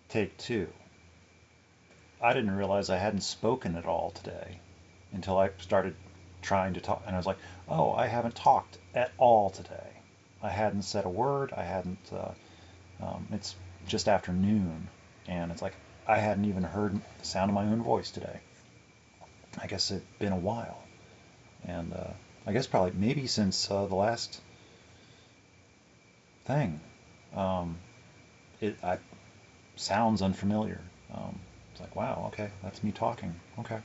Take two. I didn't realize I hadn't spoken at all today until I started trying to talk, and I was like, oh, I haven't talked at all today. I hadn't said a word. I hadn't. It's just afternoon, and it's like I hadn't even heard the sound of my own voice today. I guess it'd been a while, and I guess probably maybe since the last thing. Um, it sounds unfamiliar. It's like, wow, okay, that's me talking. Okay.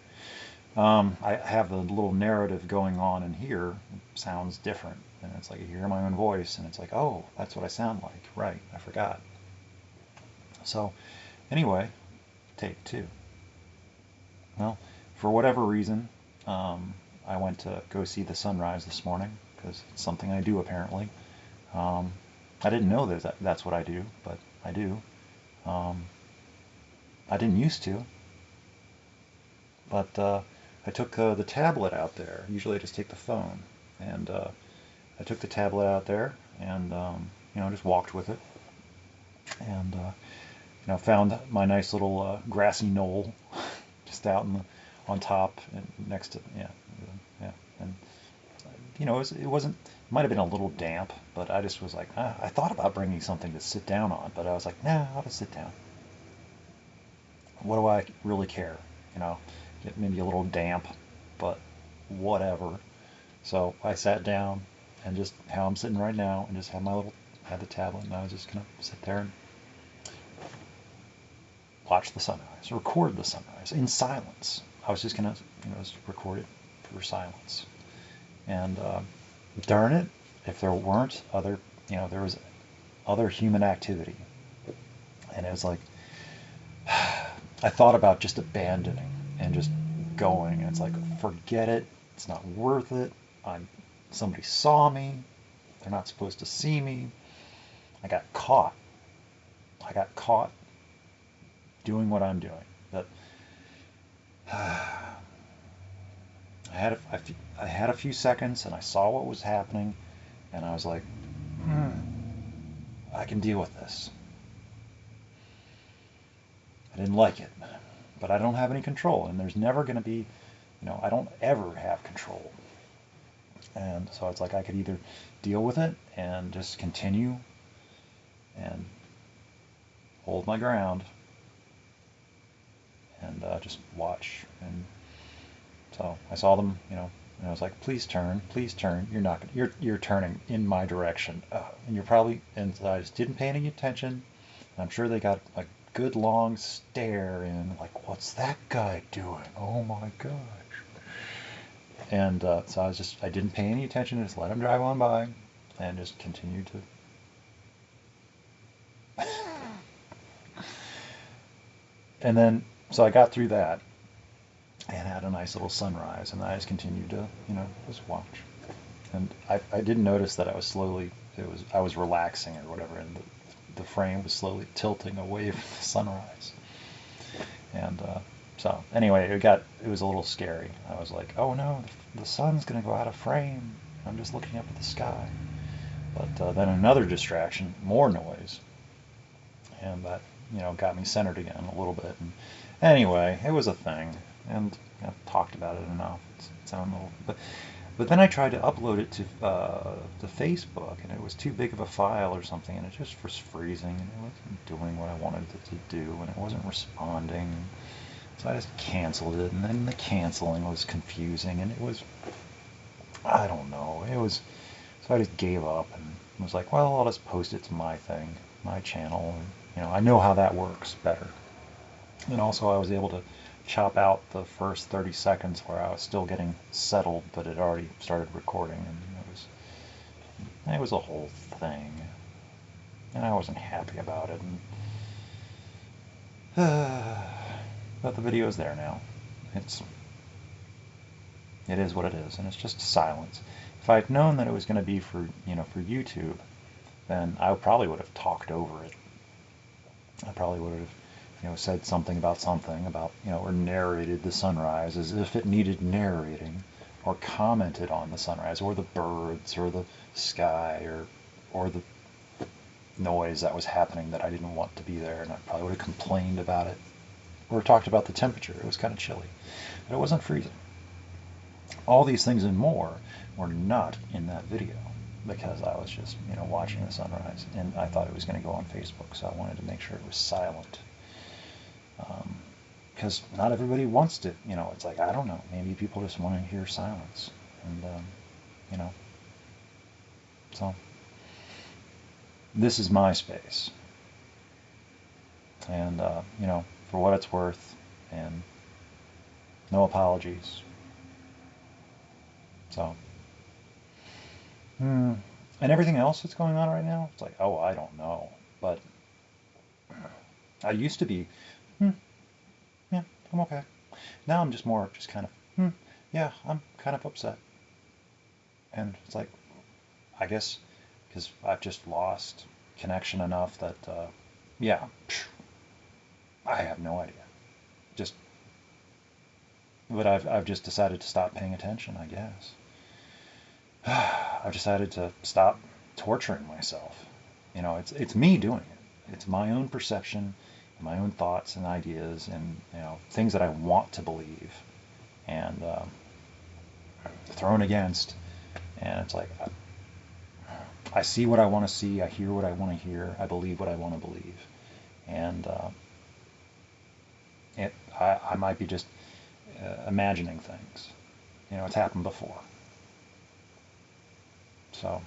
I have the little narrative going on in here. It sounds different. And it's like I hear my own voice, and it's like, oh, that's what I sound like. Right, I forgot. So, anyway, take two. Well, for whatever reason, I went to go see the sunrise this morning because it's something I do apparently. Um, I didn't know that's what I do, but I do. Um, I didn't used to, but I took the tablet out there. Usually I just take the phone, and I took the tablet out there and just walked with it, and found my nice little grassy knoll just out on top and next to yeah, and it wasn't. It might have been a little damp, but I just was like, I thought about bringing something to sit down on, but I was like, nah, I'll just sit down. What do I really care? You know, get maybe a little damp, but whatever. So I sat down and just how I'm sitting right now and just had the tablet, and I was just gonna sit there and watch the sunrise, record the sunrise in silence. I was just gonna just record it for silence. And darn it, if there weren't other, there was other human activity, and it was like I thought about just abandoning and just going. And it's like, forget it. It's not worth it. Somebody saw me. They're not supposed to see me. I got caught. I got caught doing what I'm doing. But I had a few seconds and I saw what was happening, and I was like, I can deal with this. I didn't like it, but I don't have any control, and there's never going to be, I don't ever have control. And so it's like I could either deal with it and just continue and hold my ground and just watch. And so I saw them, and I was like, please turn, please turn. You're not gonna, you're turning in my direction, and you're probably. And so I just didn't pay any attention. I'm sure they got like good long stare in, like, what's that guy doing? Oh my gosh. And so I didn't pay any attention, just let him drive on by and just continued to. And then, so I got through that and had a nice little sunrise, and I just continued to, just watch. And I didn't notice that I was relaxing or whatever, and the frame was slowly tilting away from the sunrise. And so anyway, it was a little scary. I was like, oh no, the sun's gonna go out of frame. I'm just looking up at the sky. But then another distraction, more noise, and that got me centered again a little bit. And anyway, it was a thing, and I've talked about it enough. It's own little, but then I tried to upload it to Facebook, and it was too big of a file or something, and it just was freezing, and it wasn't doing what I wanted it to do, and it wasn't responding. So I just canceled it, and then the canceling was confusing, and it was, I don't know, so I just gave up and was like, well, I'll just post it to my thing, my channel, and, I know how that works better. And also I was able to chop out the first 30 seconds where I was still getting settled, but it already started recording, and it was a whole thing, and I wasn't happy about it. And, but the video is there now. It is what it is, and it's just silence. If I'd known that it was going to be for YouTube, then I probably would have talked over it. I probably would have said something about or narrated the sunrise as if it needed narrating, or commented on the sunrise, or the birds, or the sky, or the noise that was happening that I didn't want to be there, and I probably would have complained about it or talked about the temperature. It was kind of chilly, but it wasn't freezing. All these things and more were not in that video because I was just, watching the sunrise, and I thought it was going to go on Facebook, so I wanted to make sure it was silent. Because not everybody wants to, it's like, I don't know, maybe people just want to hear silence. And, so this is my space. And, for what it's worth, and no apologies. So, and everything else that's going on right now, it's like, oh, I don't know. But I used to be, yeah, I'm okay. Now I'm just kind of, yeah, I'm kind of upset. And it's like, I guess, because I've just lost connection enough that, yeah, I have no idea. But I've just decided to stop paying attention, I guess. I've decided to stop torturing myself. It's me doing it. It's my own perception, and my own thoughts and ideas, and things that I want to believe, and thrown against. And it's like I see what I want to see, I hear what I want to hear, I believe what I want to believe, and I might be just imagining things. It's happened before. So,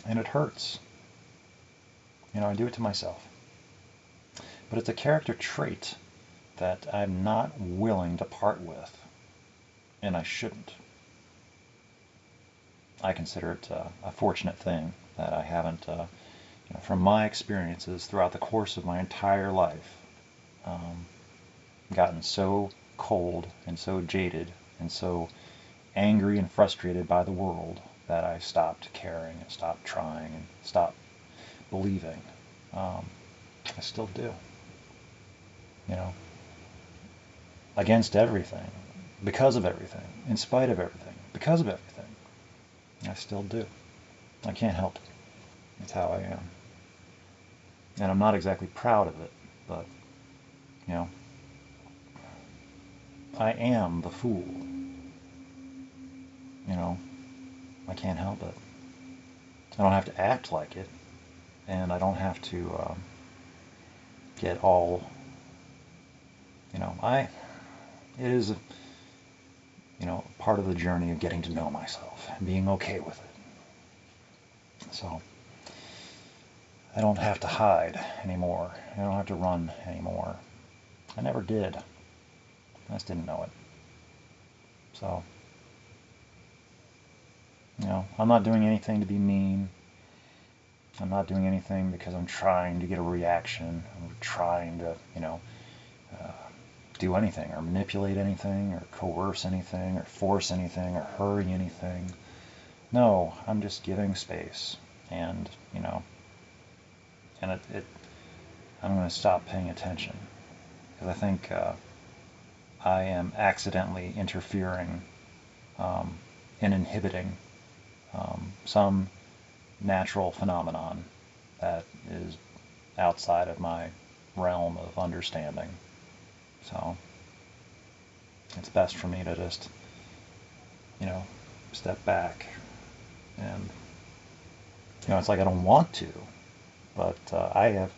and it hurts. I do it to myself. But it's a character trait that I'm not willing to part with, and I shouldn't. I consider it a fortunate thing that I haven't, from my experiences throughout the course of my entire life, gotten so cold and so jaded and so angry and frustrated by the world that I stopped caring and stopped trying and stopped believing. I still do. Against everything, because of everything, in spite of everything, because of everything. I still do. I can't help it. It's how I am. And I'm not exactly proud of it, but, I am the fool. I can't help it. I don't have to act like it, and I don't have to get all, it is, part of the journey of getting to know myself and being okay with it. So, I don't have to hide anymore. I don't have to run anymore. I never did. I just didn't know it. So, I'm not doing anything to be mean. I'm not doing anything because I'm trying to get a reaction. I'm trying to, do anything or manipulate anything or coerce anything or force anything or hurry anything. No, I'm just giving space. And, and I'm going to stop paying attention because I think I am accidentally interfering and inhibiting some natural phenomenon that is outside of my realm of understanding. So it's best for me to just, step back. And, it's like I don't want to, but I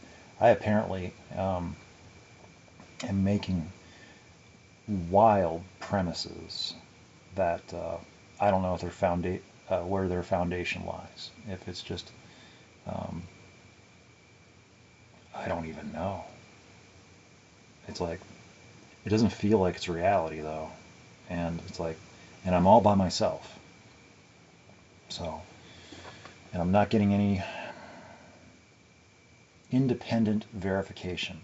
apparently am making wild premises that I don't know if where their foundation lies. If it's just, I don't even know. It's like, it doesn't feel like it's reality though. And it's like, and I'm all by myself. So, and I'm not getting any independent verification.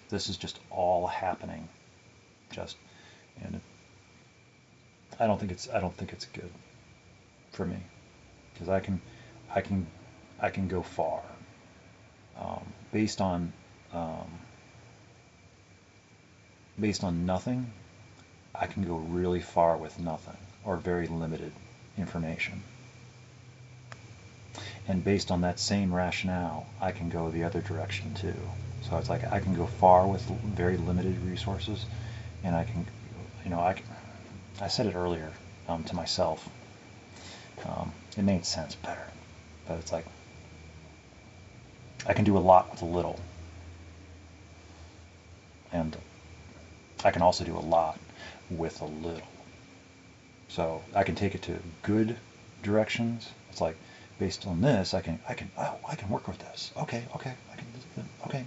This is just all happening. And I don't think it's good for me because I can go far based on nothing. I can go really far with nothing. or very limited information. And based on that same rationale, I can go the other direction too. So it's like I can go far with very limited resources, and I can, I said it earlier to myself. It made sense better, but it's like I can do a lot with a little, and I can also do a lot with a little. So I can take it to good directions. It's like based on this, I can work with this. Okay,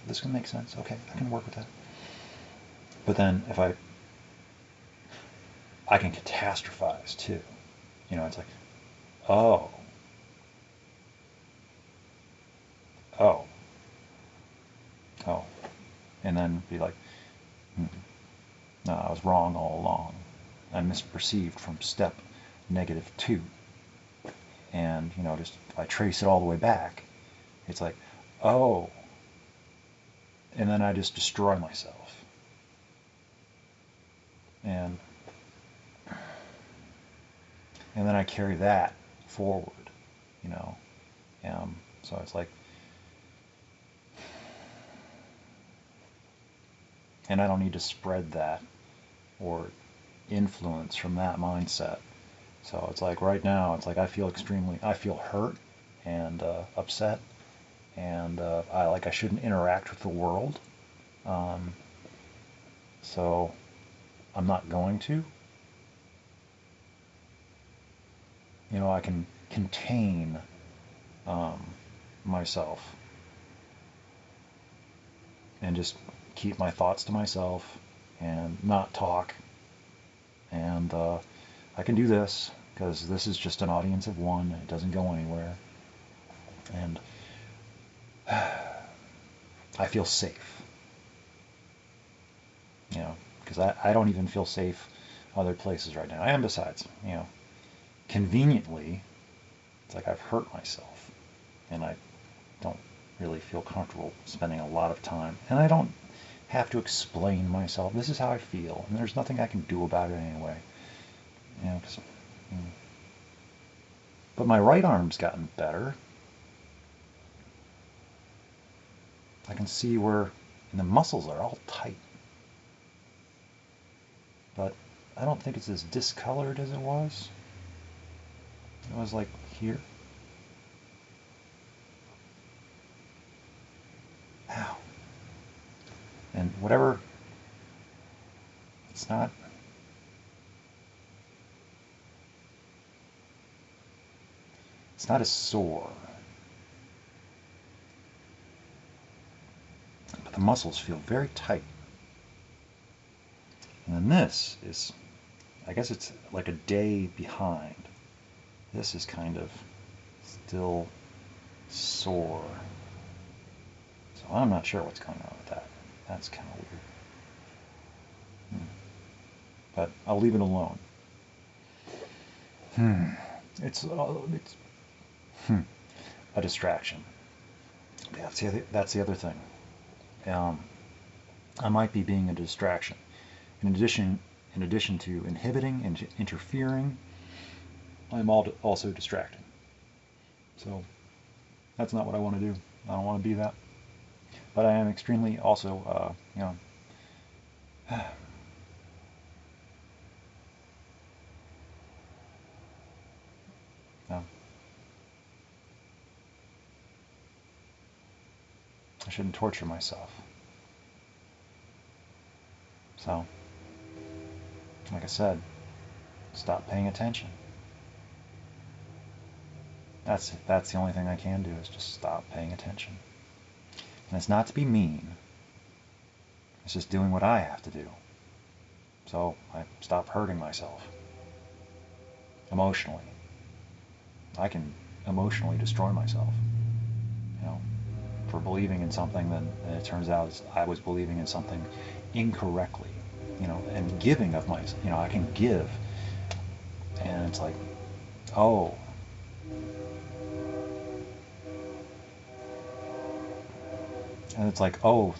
this can make sense. Okay, I can work with that. But then if I can catastrophize too. It's like, oh, oh, oh, and then be like, no, I was wrong all along. I misperceived from step -2. And, just if I trace it all the way back, it's like, oh, and then I just destroy myself. And then I carry that forward, so it's like, and I don't need to spread that or influence from that mindset. So it's like right now, it's like I feel hurt and upset, and I shouldn't interact with the world. So I'm not going to. I can contain myself and just keep my thoughts to myself and not talk. And I can do this because this is just an audience of one. It doesn't go anywhere. And I feel safe. Because I don't even feel safe other places right now. I am, besides, conveniently, it's like I've hurt myself. And I don't really feel comfortable spending a lot of time. And I don't have to explain myself. This is how I feel. And there's nothing I can do about it anyway. But my right arm's gotten better. I can see where, and the muscles are all tight. But I don't think it's as discolored as it was. It was like here. Ow. And whatever, it's not as sore. But the muscles feel very tight. And then this is, I guess it's like a day behind. This is kind of still sore. So I'm not sure what's going on with that. That's kind of weird. But I'll leave it alone. It's a distraction. That's the other thing. I might be being a distraction. In addition to inhibiting and interfering, I'm also distracting. So that's not what I want to do. I don't want to be that. But I am extremely also, I shouldn't torture myself. So, like I said, stop paying attention. That's the only thing I can do, is just stop paying attention. And it's not to be mean. It's just doing what I have to do. So I stop hurting myself emotionally. I can emotionally destroy myself, for believing in something that it turns out I was believing in something incorrectly, and giving of myself. I can give, and it's like, oh, and it's like, oh,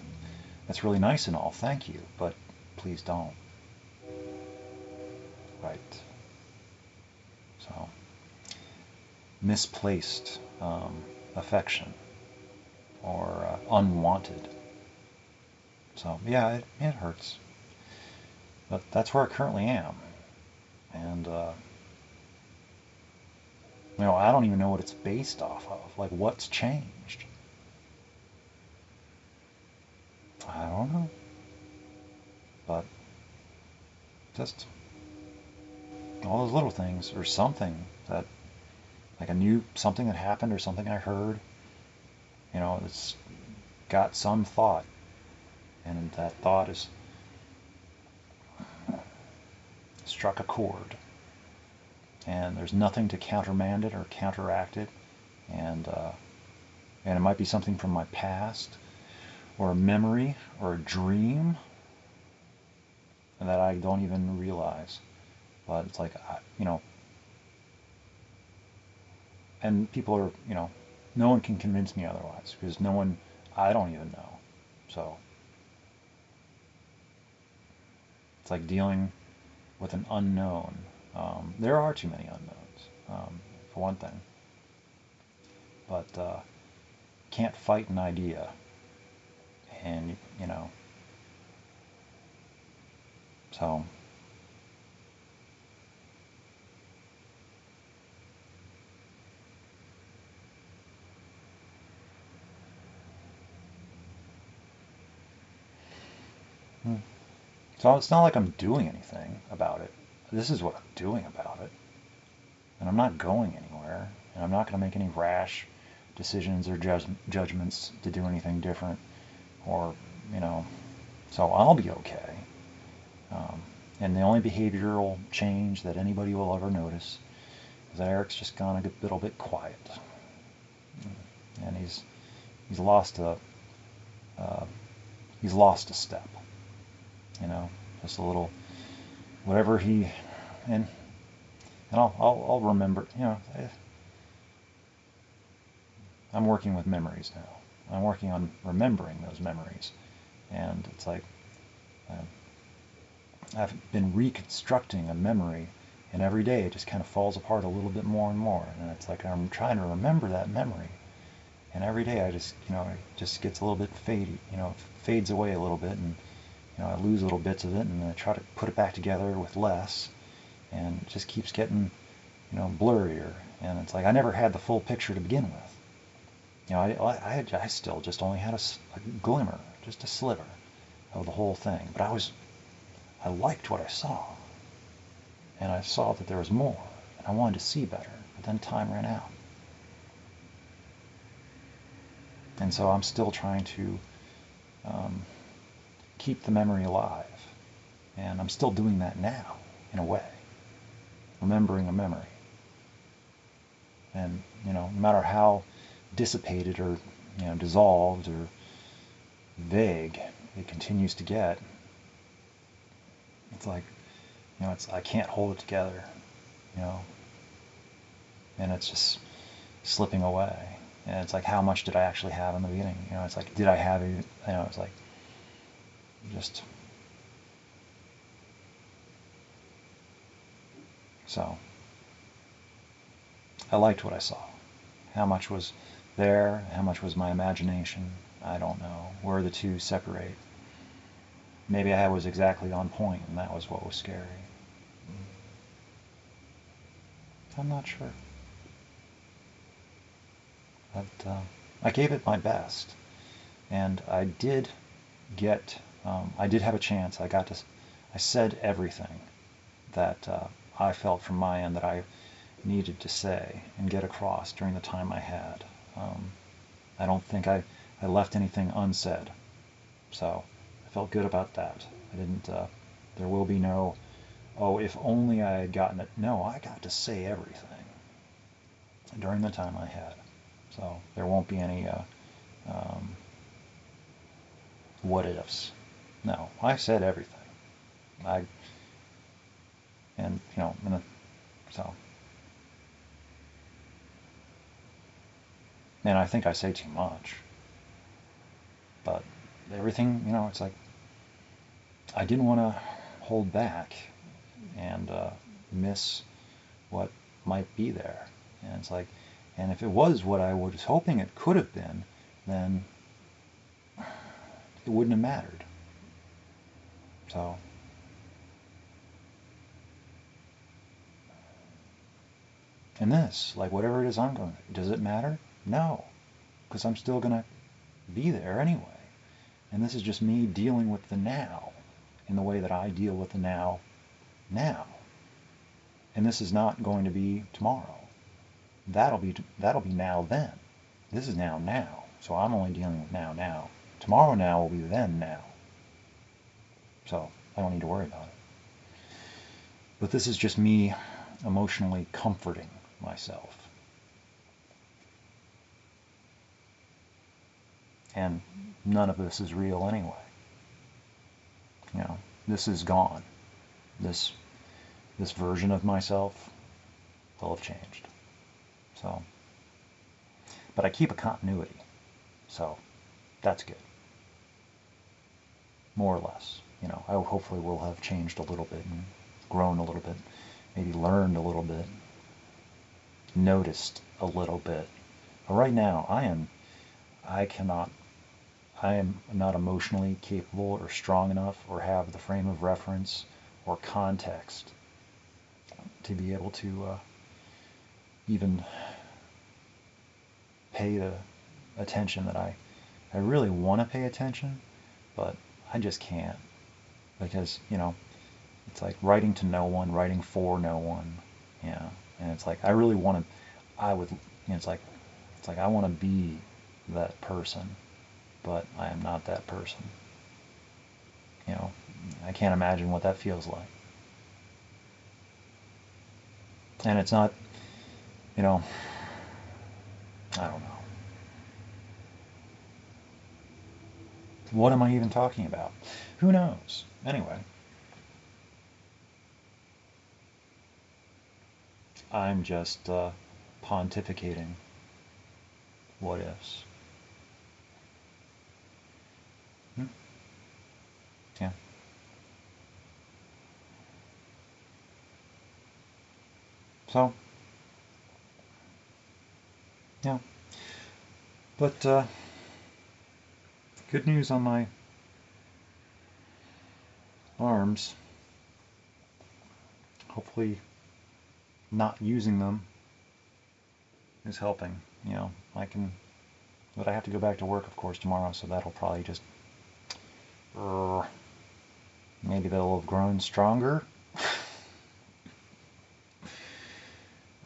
that's really nice and all, thank you, but please don't. Right. misplaced affection or unwanted. So yeah, it hurts, but that's where I currently am, and I don't even know what it's based off of. Like, what's changed? I don't know, but just all those little things, or something that, like a new something that happened, or something I heard. It's got some thought, and that thought has struck a chord, and there's nothing to countermand it or counteract it, and it might be something from my past, or a memory, or a dream that I don't even realize. But it's like, and people are, no one can convince me otherwise, because I don't even know. So it's like dealing with an unknown. There are too many unknowns, for one thing. But can't fight an idea, and so. Hmm. So it's not like I'm doing anything about it. This is what I'm doing about it. And I'm not going anywhere. And I'm not going to make any rash decisions or judgments to do anything different. Or, you know, so I'll be okay. And the only behavioral change that anybody will ever notice is that Eric's just gone a little bit quiet. And he's lost a he's lost a step. Just a little whatever and I'll remember. I'm working with memories now. I'm working on remembering those memories, and it's like I've been reconstructing a memory, and every day it just kind of falls apart a little bit more and more, and it's like I'm trying to remember that memory, and every day I just it just gets a little bit faded, fades away a little bit, and I lose little bits of it, and I try to put it back together with less, and it just keeps getting blurrier, and it's like I never had the full picture to begin with. I still just only had a glimmer, just a sliver of the whole thing, but I liked what I saw, and I saw that there was more, and I wanted to see better, but then time ran out. And so I'm still trying to keep the memory alive, and I'm still doing that now, in a way, remembering a memory. And, no matter how dissipated or, dissolved or vague it continues to get, it's like, I can't hold it together, and it's just slipping away. And it's like, how much did I actually have in the beginning? It's like, did I have it? It's like, just, so, I liked what I saw. How much was there? How much was my imagination? I don't know. Where the two separate. Maybe I was exactly on point, and that was what was scary. I'm not sure. But I gave it my best, and I did have a chance. I said everything that I felt from my end that I needed to say and get across during the time I had. I don't think I left anything unsaid, so I felt good about that. I didn't. There will be no, oh, if only I had gotten it. No, I got to say everything during the time I had, so there won't be any what ifs. No, I said everything. I and so. And I think I say too much. But everything, it's like I didn't want to hold back and miss what might be there. And it's like And if it was what I was hoping it could have been, then it wouldn't have mattered. So, and this, like whatever it is I'm going, does it matter? No, because I'm still going to be there anyway. And this is just me dealing with the now in the way that I deal with the now. And this is not going to be tomorrow. That'll be now then. This is now. So I'm only dealing with now. Tomorrow now will be then now. So I don't need to worry about it. But this is just me emotionally comforting myself. And none of this is real anyway. This is gone. This version of myself will have changed. So, but I keep a continuity. So that's good. More or less. I hopefully will have changed a little bit and grown a little bit, maybe learned a little bit, noticed a little bit. But right now, I am not emotionally capable or strong enough or have the frame of reference or context to be able to even pay the attention that I really want to pay attention, but I just can't. Because, it's like writing to no one, writing for no one, and it's like I really want to, it's like I want to be that person, but I am not that person. I can't imagine what that feels like. And it's not, I don't know. What am I even talking about? Who knows? Anyway, I'm just pontificating what ifs. Yeah. So, yeah. But good news on my arms. Hopefully not using them is helping. But I have to go back to work, of course, tomorrow, so that'll probably just, maybe they'll have grown stronger.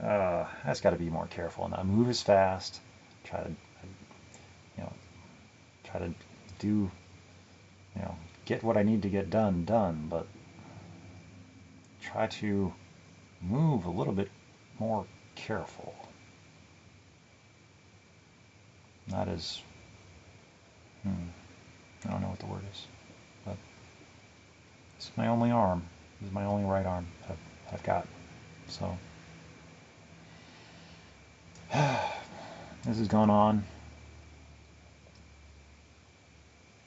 That's got to be more careful and not move as fast. Try to do, get what I need to get done, but try to move a little bit more careful. Not as, I don't know what the word is, but it's my only arm. This is my only right arm that I've got. So, this has gone on.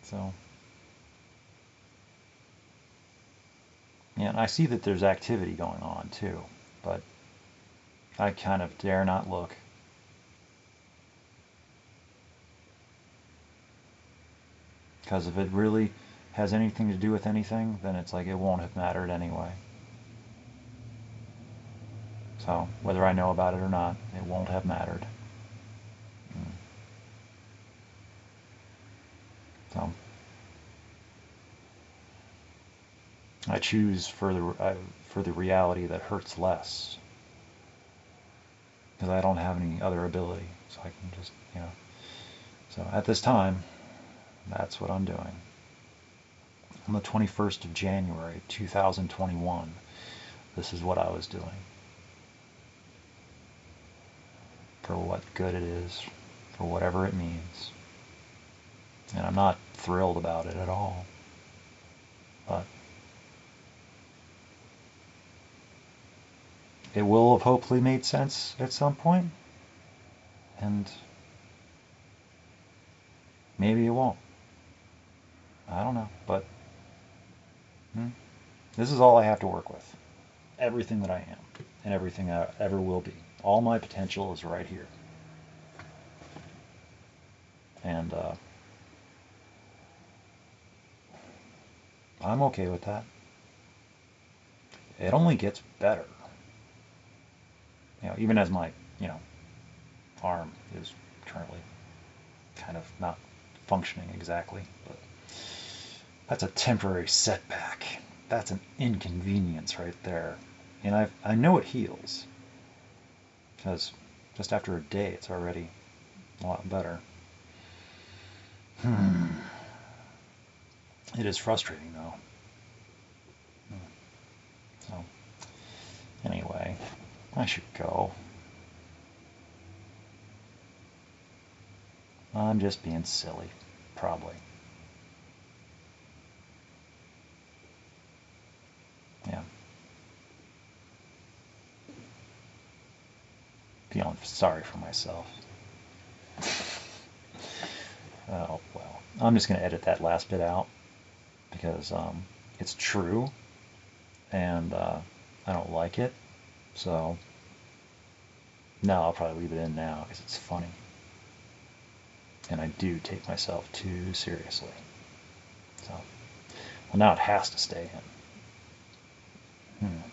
So, yeah, and I see that there's activity going on too, but I kind of dare not look. Because if it really has anything to do with anything, then it's like it won't have mattered anyway. So, whether I know about it or not, it won't have mattered. So, I choose for the reality that hurts less. Because I don't have any other ability. So I can just, So, at this time, that's what I'm doing. On the 21st of January, 2021, this is what I was doing. For what good it is, for whatever it means. And I'm not thrilled about it at all. But it will have hopefully made sense at some point. And maybe it won't. I don't know. But this is all I have to work with. Everything that I am and everything I ever will be. All my potential is right here. And I'm okay with that. It only gets better. Even as my, you know, arm is currently kind of not functioning exactly, but that's a temporary setback. That's an inconvenience right there. And I know it heals, because just after a day it's already a lot better. It is frustrating though. So anyway, I should go. I'm just being silly, probably. Yeah. Feeling sorry for myself. Oh, well. I'm just going to edit that last bit out because it's true and I don't like it. So, no, I'll probably leave it in now because it's funny. And I do take myself too seriously. So, well, now it has to stay in.